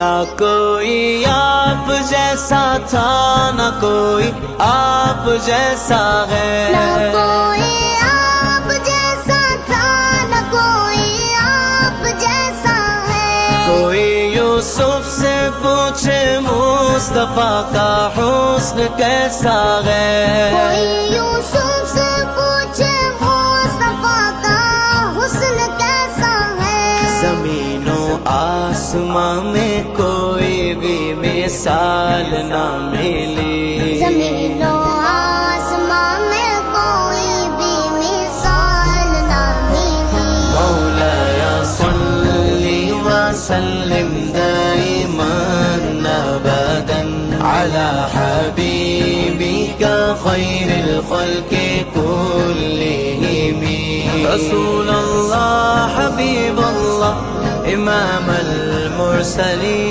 نہ کوئی آپ جیسا تھا، نہ کوئی آپ جیسا ہے، نہ کوئی آپ جیسا تھا، نہ کوئی آپ جیسا ہے۔ کوئی یوسف سے پوچھے مصطفیٰ کا حسن کیسا ہے، کوئی یوسف سے پوچھے مصطفیٰ کا حسن کیسا ہے۔ زمین و آسمان میں کوئی بھی مثال نہ ملی، زمین و آسمان میں کوئی بھی مثال نہ ملی۔ مولایا صلی وسلم دائما ابدا على حبیبک خیر الخلق كلهم۔ رسول اللہ، حبیب اللہ، امام المرسلین۔